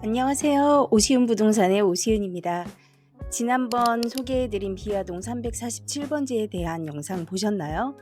안녕하세요. 오시은 부동산의 오시은입니다. 지난번 소개해드린 비아동 347번지에 대한 영상 보셨나요?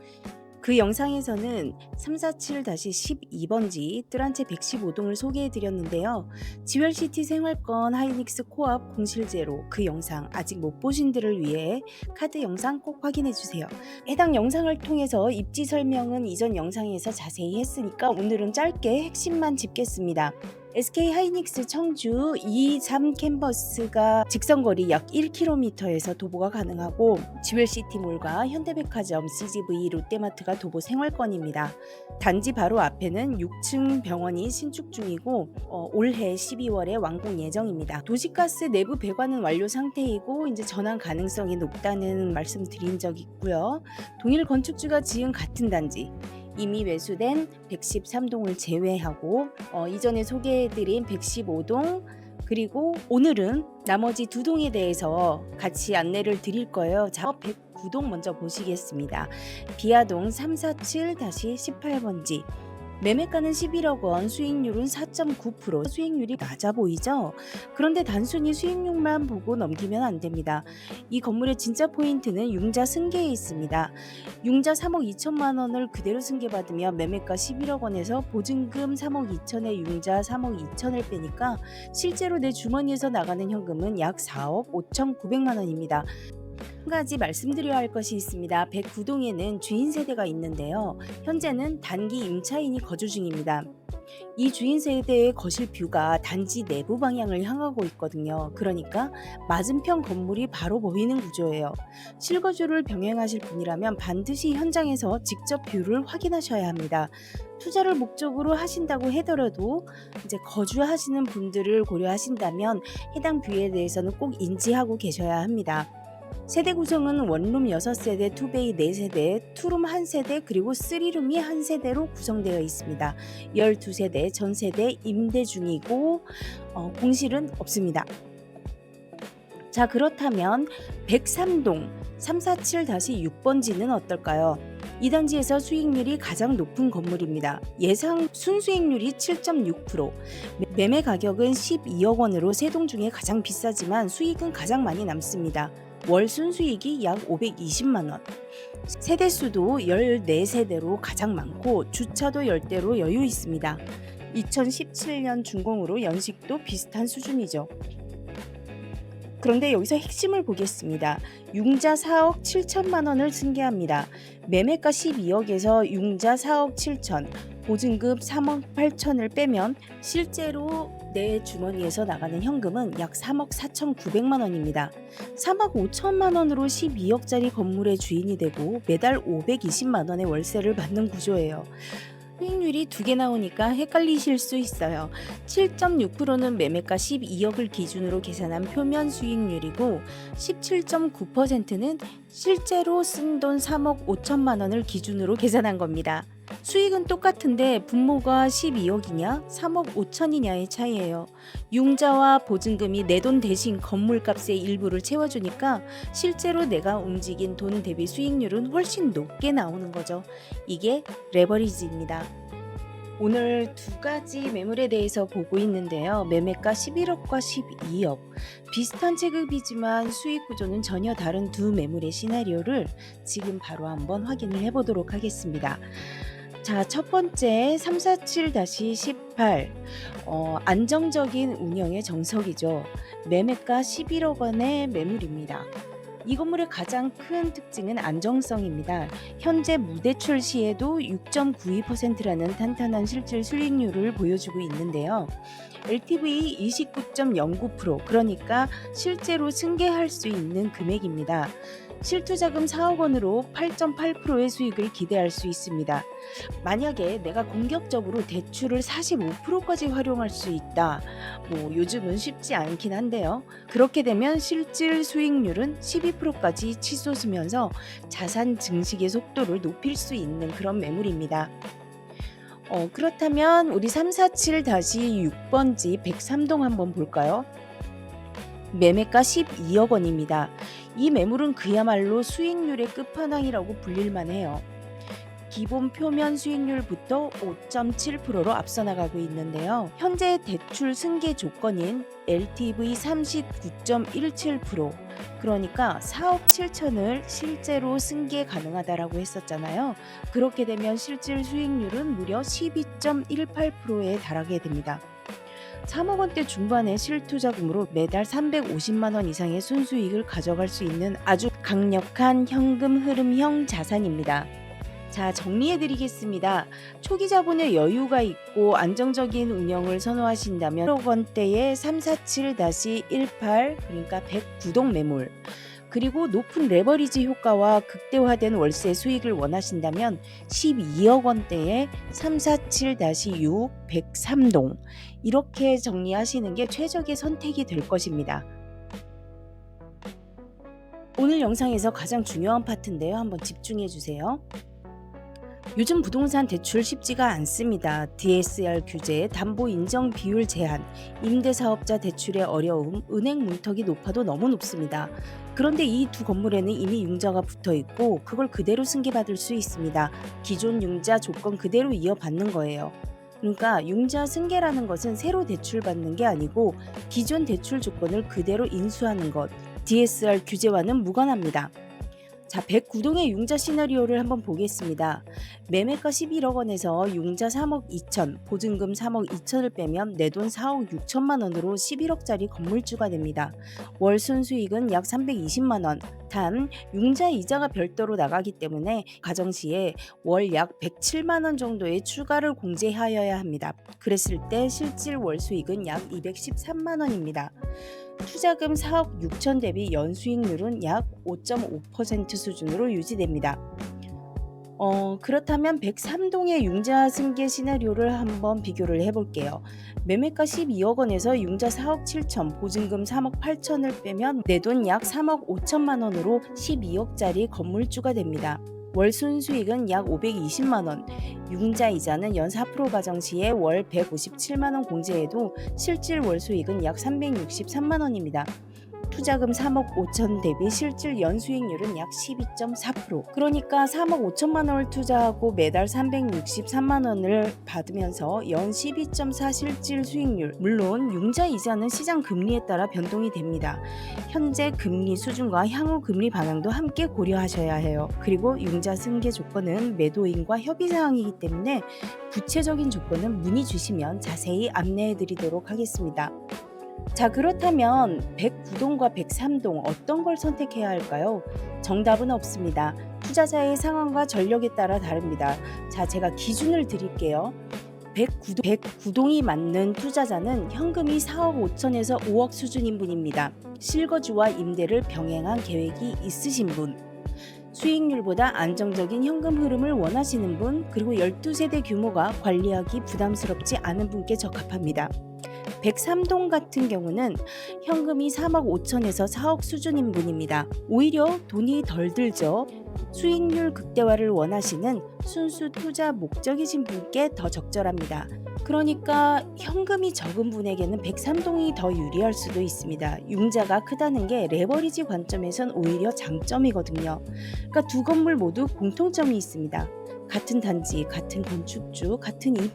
그 영상에서는 347-12번지 뜰한채 115동을 소개해드렸는데요. 지웰시티 생활권 하이닉스 코앞 공실제로 그 영상 아직 못 보신 분들을 위해 카드 영상 꼭 확인해주세요. 해당 영상을 통해서 입지 설명은 이전 영상에서 자세히 했으니까 오늘은 짧게 핵심만 짚겠습니다. SK 하이닉스 청주 23 캠퍼스가 직선거리 약 1km에서 도보가 가능하고 지웰시티몰과 현대백화점, CGV, 롯데마트가 도보 생활권입니다. 단지 바로 앞에는 6층 병원이 신축 중이고 올해 12월에 완공 예정입니다. 도시가스 내부 배관은 완료 상태이고 이제 전환 가능성이 높다는 말씀 드린 적 있고요. 동일 건축주가 지은 같은 단지 이미 매수된 113동을 제외하고 이전에 소개해드린 115동 그리고 오늘은 나머지 두 동에 대해서 같이 안내를 드릴 거예요. 자, 109동 먼저 보시겠습니다. 비아동 347-18번지 매매가는 11억 원, 수익률은 4.9%. 수익률이 낮아 보이죠? 그런데 단순히 수익률만 보고 넘기면 안 됩니다. 이 건물의 진짜 포인트는 융자 승계에 있습니다. 융자 3억 2천만 원을 그대로 승계받으면 매매가 11억 원에서 보증금 3억 2천에 융자 3억 2천을 빼니까 실제로 내 주머니에서 나가는 현금은 약 4억 5천9백만 원입니다. 한 가지 말씀드려야 할 것이 있습니다. 109동에는 주인 세대가 있는데요. 현재는 단기 임차인이 거주 중입니다. 이 주인 세대의 거실 뷰가 단지 내부 방향을 향하고 있거든요. 그러니까 맞은편 건물이 바로 보이는 구조예요. 실거주를 병행하실 분이라면 반드시 현장에서 직접 뷰를 확인하셔야 합니다. 투자를 목적으로 하신다고 하더라도 이제 거주하시는 분들을 고려하신다면 해당 뷰에 대해서는 꼭 인지하고 계셔야 합니다. 세대 구성은 원룸 6세대, 투베이 4세대, 투룸 1세대, 그리고 3룸이 1세대로 구성되어 있습니다. 12세대, 전세대 임대 중이고 공실은 없습니다. 자, 그렇다면 103동 347-6번지는 어떨까요? 이 단지에서 수익률이 가장 높은 건물입니다. 예상 순수익률이 7.6%, 매매 가격은 12억 원으로 세 동 중에 가장 비싸지만 수익은 가장 많이 남습니다. 월 순수익이 약 520만 원. 세대수도 14세대로 가장 많고 주차도 10대로 여유 있습니다. 2017년 준공으로 연식도 비슷한 수준이죠. 그런데 여기서 핵심을 보겠습니다. 융자 4억 7천만 원을 승계합니다. 매매가 12억에서 융자 4억 7천, 보증금 3억 8천을 빼면 실제로 내 주머니에서 나가는 현금은 약 3억 4천9백만 원입니다. 3억 5천만 원으로 12억짜리 건물의 주인이 되고 매달 520만 원의 월세를 받는 구조예요. 수익률이 두 개 나오니까 헷갈리실 수 있어요. 7.6%는 매매가 12억을 기준으로 계산한 표면 수익률이고 17.9%는 실제로 쓴 돈 3억 5천만 원을 기준으로 계산한 겁니다. 수익은 똑같은데 분모가 12억이냐 3억 5천이냐의 차이예요. 융자와 보증금이 내 돈 대신 건물값의 일부를 채워주니까 실제로 내가 움직인 돈 대비 수익률은 훨씬 높게 나오는 거죠. 이게 레버리지입니다. 오늘 두 가지 매물에 대해서 보고 있는데요. 매매가 11억과 12억. 비슷한 체급이지만 수익 구조는 전혀 다른 두 매물의 시나리오를 지금 바로 한번 확인을 해보도록 하겠습니다. 자, 첫 번째 347-18 안정적인 운영의 정석이죠. 매매가 11억 원의 매물입니다. 이 건물의 가장 큰 특징은 안정성입니다. 현재 무대출 시에도 6.92%라는 탄탄한 실질 수익률을 보여주고 있는데요. LTV 29.09%, 그러니까 실제로 승계할 수 있는 금액입니다. 실투자금 4억 원으로 8.8%의 수익을 기대할 수 있습니다. 만약에 내가 공격적으로 대출을 45%까지 활용할 수 있다. 요즘은 쉽지 않긴 한데요. 그렇게 되면 실질 수익률은 12%까지 치솟으면서 자산 증식의 속도를 높일 수 있는 그런 매물입니다. 그렇다면 우리 347-6번지 103동 한번 볼까요? 매매가 12억 원입니다. 이 매물은 그야말로 수익률의 끝판왕이라고 불릴만 해요. 기본 표면 수익률부터 5.7%로 앞서 나가고 있는데요. 현재 대출 승계 조건인 LTV 39.17%, 그러니까 4억 7천을 실제로 승계 가능하다라고 했었잖아요. 그렇게 되면 실질 수익률은 무려 12.18%에 달하게 됩니다. 3억 원대 중반의 실투자금으로 매달 350만 원 이상의 순수익을 가져갈 수 있는 아주 강력한 현금 흐름형 자산입니다. 자, 정리해 드리겠습니다. 초기 자본에 여유가 있고 안정적인 운영을 선호하신다면 1억 원대의 347-18, 그러니까 109동 매물, 그리고 높은 레버리지 효과와 극대화된 월세 수익을 원하신다면 12억 원대의 347-6, 103동, 이렇게 정리하시는 게 최적의 선택이 될 것입니다. 오늘 영상에서 가장 중요한 파트인데요. 한번 집중해 주세요. 요즘 부동산 대출 쉽지가 않습니다. DSR 규제, 담보 인정 비율 제한, 임대사업자 대출의 어려움, 은행 문턱이 높아도 너무 높습니다. 그런데 이 두 건물에는 이미 융자가 붙어 있고 그걸 그대로 승계받을 수 있습니다. 기존 융자 조건 그대로 이어받는 거예요. 그러니까 융자 승계라는 것은 새로 대출받는 게 아니고 기존 대출 조건을 그대로 인수하는 것, DSR 규제와는 무관합니다. 자, 109동의 융자 시나리오를 한번 보겠습니다. 매매가 11억 원에서 융자 3억 2천, 보증금 3억 2천을 빼면 내돈 4억 6천만 원으로 11억짜리 건물주가 됩니다. 월 순수익은 약 320만 원. 단 융자 이자가 별도로 나가기 때문에 가정시에 월 약 107만 원 정도의 추가를 공제하여야 합니다. 그랬을 때 실질 월 수익은 약 213만 원입니다. 투자금 4억 6천 대비 연수익률은 약 5.5% 수준으로 유지됩니다. 그렇다면 103동의 융자 승계 시나리오를 한번 비교를 해볼게요. 매매가 12억 원에서 융자 4억 7천, 보증금 3억 8천을 빼면 내돈 약 3억 5천만 원으로 12억짜리 건물주가 됩니다. 월 순수익은 약 520만 원, 융자 이자는 연 4% 가정 시에 월 157만 원 공제해도 실질 월 수익은 약 363만 원입니다. 투자금 3억 5천 대비 실질 연수익률은 약 12.4%. 그러니까 3억 5천만 원을 투자하고 매달 363만 원을 받으면서 연 12.4 실질 수익률. 물론 융자 이자는 시장 금리에 따라 변동이 됩니다. 현재 금리 수준과 향후 금리 반영도 함께 고려하셔야 해요. 그리고 융자 승계 조건은 매도인과 협의 사항이기 때문에 구체적인 조건은 문의 주시면 자세히 안내해 드리도록 하겠습니다. 자, 그렇다면 109동과 103동 어떤 걸 선택해야 할까요? 정답은 없습니다. 투자자의 상황과 전력에 따라 다릅니다. 자, 제가 기준을 드릴게요. 109동이 맞는 투자자는 현금이 4억 5천에서 5억 수준인 분입니다. 실거주와 임대를 병행한 계획이 있으신 분, 수익률보다 안정적인 현금 흐름을 원하시는 분, 그리고 12세대 규모가 관리하기 부담스럽지 않은 분께 적합합니다. 103동 같은 경우는 현금이 3억 5천에서 4억 수준인 분입니다. 오히려 돈이 덜 들죠. 수익률 극대화를 원하시는 순수 투자 목적이신 분께 더 적절합니다. 그러니까 현금이 적은 분에게는 103동이 더 유리할 수도 있습니다. 융자가 크다는 게 레버리지 관점에선 오히려 장점이거든요. 그러니까 두 건물 모두 공통점이 있습니다. 같은 단지, 같은 건축주, 같은 입지,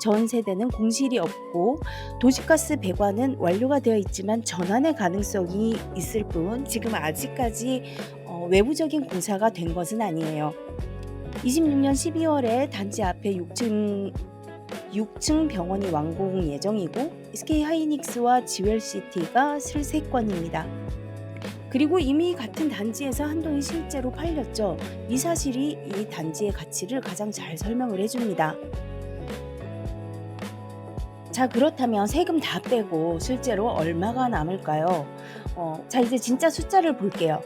전 세대는 공실이 없고 도시가스 배관은 완료가 되어 있지만 전환의 가능성이 있을 뿐 지금 아직까지 외부적인 공사가 된 것은 아니에요. 26년 12월에 단지 앞에 6층 병원이 완공 예정이고 SK 하이닉스와 지웰시티가 슬세권입니다. 그리고 이미 같은 단지에서 한 동이 실제로 팔렸죠. 이 사실이 이 단지의 가치를 가장 잘 설명을 해줍니다. 자, 그렇다면 세금 다 빼고 실제로 얼마가 남을까요? 자, 이제 진짜 숫자를 볼게요.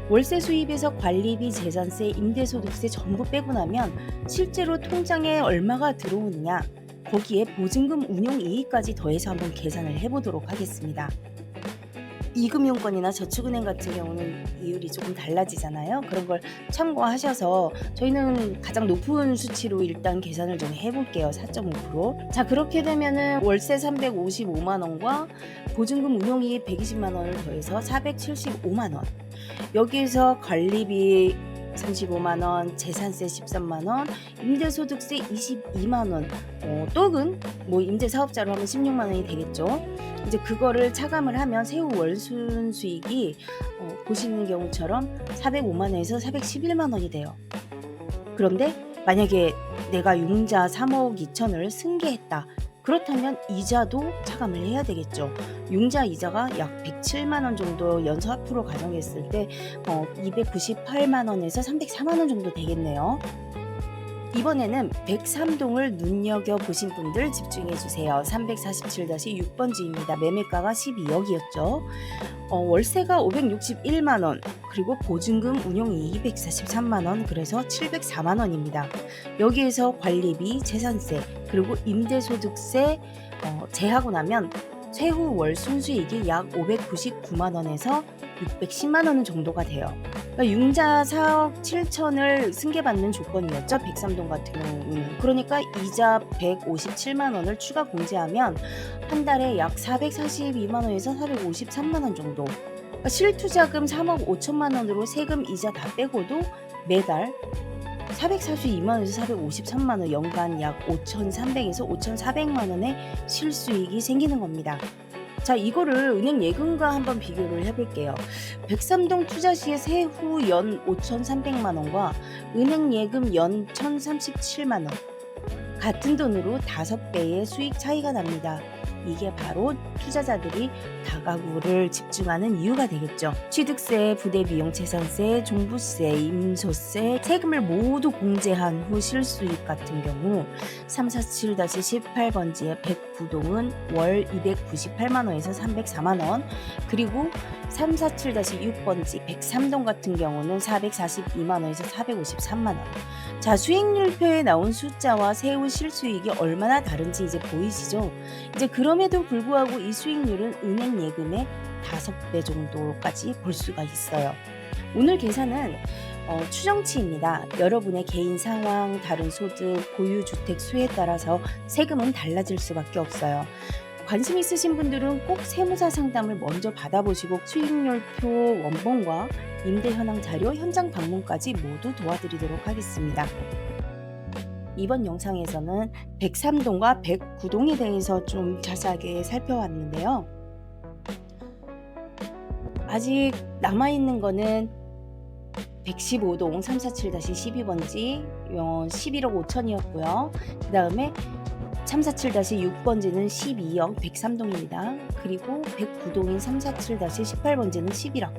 월세 수입에서 관리비, 재산세, 임대소득세 전부 빼고 나면 실제로 통장에 얼마가 들어오느냐, 거기에 보증금 운용 이익까지 더해서 한번 계산을 해보도록 하겠습니다. 이금융권이나 저축은행 같은 경우는 이율이 조금 달라지잖아요. 그런 걸 참고하셔서 저희는 가장 높은 수치로 일단 계산을 좀 해볼게요. 4.5%. 자, 그렇게 되면은 월세 355만 원과 보증금 운용이익 120만 원을 더해서 475만 원. 여기에서 관리비 35만 원, 재산세 13만 원, 임대소득세 22만 원, 또는 뭐 임대사업자로 하면 16만 원이 되겠죠. 이제 그거를 차감을 하면 세후 월순 수익이 보시는 경우처럼 405만 원에서 411만 원이 돼요. 그런데 만약에 내가 융자 3억 2천을 승계했다. 그렇다면 이자도 차감을 해야 되겠죠. 융자 이자가 약 107만 원 정도 연소 앞으로 가정했을 때 298만 원에서 304만 원 정도 되겠네요. 이번에는 103동을 눈여겨보신 분들 집중해주세요. 347-6번지입니다. 매매가가 12억이었죠. 월세가 561만원, 그리고 보증금 운용이 243만원, 그래서 704만원입니다. 여기에서 관리비, 재산세, 그리고 임대소득세 제하고 나면 세후 월 순수익이 약 599만원에서 610만원 정도가 돼요. 그러니까 융자 4억 7천을 승계받는 조건이었죠. 103동 같은 경우는. 그러니까 이자 157만원을 추가 공제하면 한 달에 약 442만원에서 453만원 정도. 그러니까 실투자금 3억 5천만원으로 세금 이자 다 빼고도 매달 442만원에서 453만원, 연간 약 5,300에서 5,400만원의 실수익이 생기는 겁니다. 자, 이거를 은행 예금과 한번 비교를 해볼게요. 103동 투자 시의 세후 연 5,300만원과 은행 예금 연 1,037만원. 같은 돈으로 5배의 수익 차이가 납니다. 이게 바로 투자자들이 다가구를 집중하는 이유가 되겠죠. 취득세, 부대비용, 재산세, 종부세, 임소세, 세금을 모두 공제한 후 실수익 같은 경우 347-18번지의 109동은 월 298만원에서 304만원, 그리고 347-6번지 103동 같은 경우는 442만원에서 453만원. 자, 수익률표에 나온 숫자와 세후 실수익이 얼마나 다른지 이제 보이시죠? 이제 그럼에도 불구하고 이 수익률은 은행 예금의 5배 정도까지 볼 수가 있어요. 오늘 계산은 추정치입니다. 여러분의 개인 상황, 다른 소득, 보유주택 수에 따라서 세금은 달라질 수밖에 없어요. 관심 있으신 분들은 꼭 세무사 상담을 먼저 받아보시고 수익률표 원본과 임대 현황 자료, 현장 방문까지 모두 도와드리도록 하겠습니다. 이번 영상에서는 103동과 109동에 대해서 좀 자세하게 살펴봤는데요. 아직 남아있는 거는 115동 347-12번지 11억 5천이었고요. 그 다음에 347-6번지는 12억 103동입니다. 그리고 109동인 347-18번지는 11억.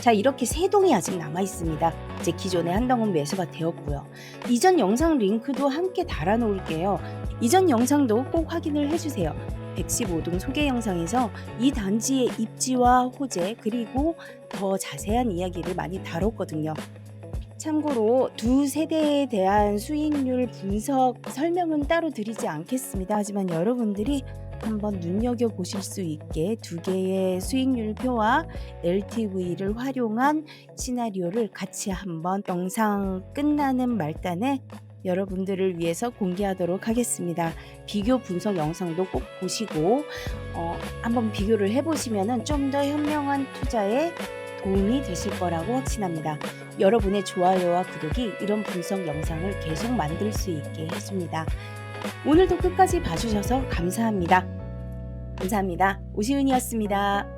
자, 이렇게 3동이 아직 남아있습니다. 이제 기존에 한 동은 매수가 되었고요. 이전 영상 링크도 함께 달아놓을게요. 이전 영상도 꼭 확인을 해주세요. 115동 소개 영상에서 이 단지의 입지와 호재, 그리고 더 자세한 이야기를 많이 다뤘거든요. 참고로 두 세대에 대한 수익률 분석 설명은 따로 드리지 않겠습니다. 하지만 여러분들이 한번 눈여겨보실 수 있게 두 개의 수익률표와 LTV를 활용한 시나리오를 같이 한번 영상 끝나는 말단에 여러분들을 위해서 공개하도록 하겠습니다. 비교 분석 영상도 꼭 보시고 한번 비교를 해보시면 좀 더 현명한 투자에 도움이 되실 거라고 확신합니다. 여러분의 좋아요와 구독이 이런 분석 영상을 계속 만들 수 있게 해줍니다. 오늘도 끝까지 봐주셔서 감사합니다. 감사합니다. 오시은이었습니다.